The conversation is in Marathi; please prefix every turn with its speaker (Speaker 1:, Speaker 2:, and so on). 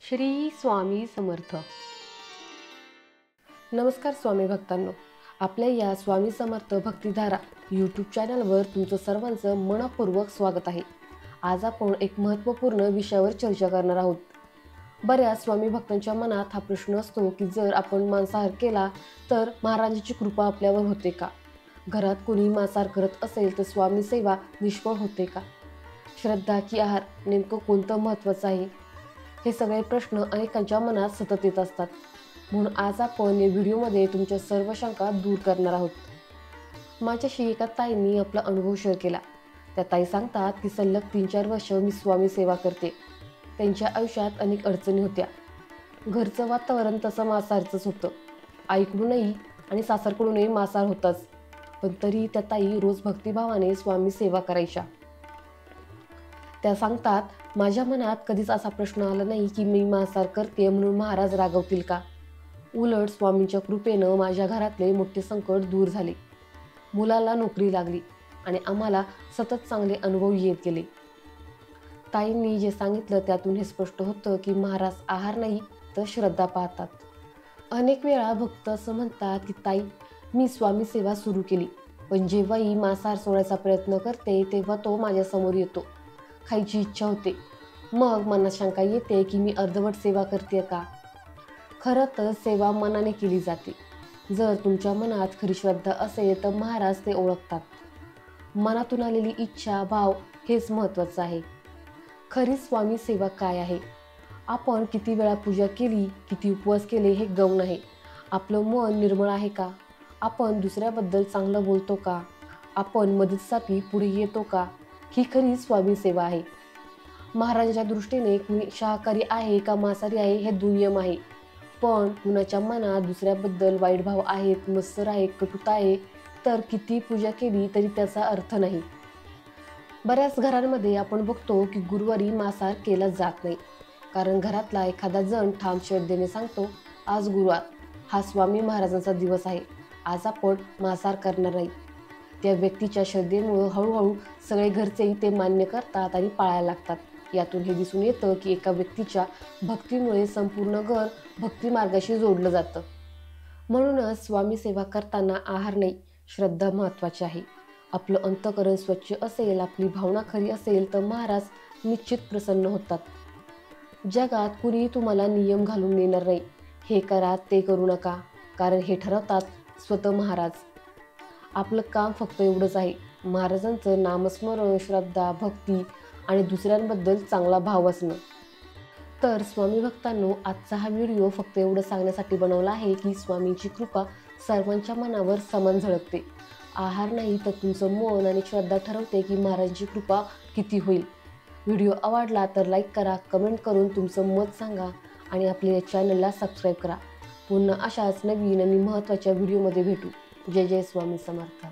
Speaker 1: श्री स्वामी समर्थ. नमस्कार स्वामी भक्तांनो, आपल्या या स्वामी समर्थ भक्तिधारा यूट्यूब चॅनलवर तुमचं सर्वांचं मनपूर्वक स्वागत आहे. आज आपण एक महत्त्वपूर्ण विषयावर चर्चा करणार आहोत. बऱ्याच स्वामी भक्तांच्या मनात हा प्रश्न असतो की जर आपण मांसाहार केला तर महाराजांची कृपा आपल्यावर होते का? घरात कोणी मांसाहार करत असेल तर स्वामी सेवा निष्फळ होते का? श्रद्धा की आहार नेमकं कोणतं महत्त्वाचं आहे? हे सगळे प्रश्न अनेकांच्या मनात सतत येत असतात. म्हणून आज आपण या व्हिडिओमध्ये तुमच्या सर्व शंका दूर करणार आहोत. माझ्याशी एका ताईंनी आपला अनुभव शेअर केला. त्या ताई सांगतात की सलग 3-4 वर्ष मी स्वामी सेवा करते. त्यांच्या आयुष्यात अनेक अडचणी होत्या. घरचं वातावरण तसं मांसाहारचंच होतं. आईकडूनही आणि सासरकडूनही मांसाहार होताच, पण तरी त्या ताई रोज भक्तिभावाने स्वामी सेवा करायच्या. त्या सांगतात, माझ्या मनात कधीच असा प्रश्न आला नाही की मी मांसाहार करते म्हणून महाराज रागवतील का? उलट स्वामींच्या कृपेनं माझ्या घरातले मोठे संकट दूर झाले. मुलाला नोकरी लागली आणि आम्हाला सतत चांगले अनुभव येत गेले. ताईंनी जे सांगितलं त्यातून हे स्पष्ट होतं की महाराज आहार नाही तर श्रद्धा पाहतात. अनेक वेळा भक्त असं म्हणतात की ताई, मी स्वामी सेवा सुरू केली, पण जेव्हाही मांसाहार सोडायचा प्रयत्न करते तेव्हा तो माझ्यासमोर येतो. खायची इच्छा होते. मग मनात शंका येते की मी अर्धवट सेवा करते का? खरं तर सेवा मनाने केली जाते. जर तुमच्या मनात खरी श्रद्धा असेल तर महाराज ते ओळखतात. मनातून आलेली इच्छा, भाव हेच महत्त्वाचं आहे. खरी स्वामी सेवा काय आहे? आपण किती वेळा पूजा केली, किती उपवास केले हे गौण आहे. आपलं मन निर्मळ आहे का? आपण दुसऱ्याबद्दल चांगलं बोलतो का? आपण मदतीसाठी पुढे येतो का? ही खरी स्वामी सेवा आहे. महाराजांच्या दृष्टीने कुणी शाकाहारी आहे का मांसाहारी आहे हे दुय्यम आहे. पण कुणाच्या मनात दुसऱ्याबद्दल वाईट भाव आहेत, मत्सर आहे, कटुता आहे, तर किती पूजा केली तरी त्याचा अर्थ नाही. बऱ्याच घरांमध्ये आपण बघतो की गुरुवारी मांसाहार केला जात नाही, कारण घरातला एखादा जण ठाम श्रद्धेने सांगतो, आज गुरुवार, हा स्वामी महाराजांचा दिवस आहे, आज आपण मांसाहार करणार नाही. त्या व्यक्तीच्या श्रद्धेमुळं हळूहळू सगळे घरचेही ते मान्य करतात आणि पाळायला लागतात. यातून हे दिसून येतं की एका व्यक्तीच्या भक्तीमुळे संपूर्ण घर भक्ती मार्गाशी जोडलं जातं. म्हणूनच स्वामी सेवा करताना आहार नाही, श्रद्धा महत्त्वाची आहे. आपलं अंतःकरण स्वच्छ असेल, आपली भावना खरी असेल तर महाराज निश्चित प्रसन्न होतात. जगात कुणीही तुम्हाला नियम घालून देणार नाही, हे करा ते करू नका, कारण हे ठरवतात स्वतः महाराज. आपलं काम फक्त एवढंच आहे, महाराजांचं नामस्मरण, श्रद्धा, भक्ती आणि दुसऱ्यांबद्दल चांगला भाव असणं. तर स्वामी भक्तांनो, आजचा हा व्हिडिओ फक्त एवढं सांगण्यासाठी बनवला आहे की स्वामींची कृपा सर्वांच्या मनावर समान झळकते. आहार नाही तर तुमचं मन आणि श्रद्धा ठरवते की महाराजांची कृपा किती होईल. व्हिडिओ आवडला तर लाईक करा, कमेंट करून तुमचं मत सांगा आणि आपल्या चॅनलला सबस्क्राईब करा. पुन्हा अशाच नवीन आणि महत्त्वाच्या व्हिडिओमध्ये भेटू. जय जय स्वामी समर्थ.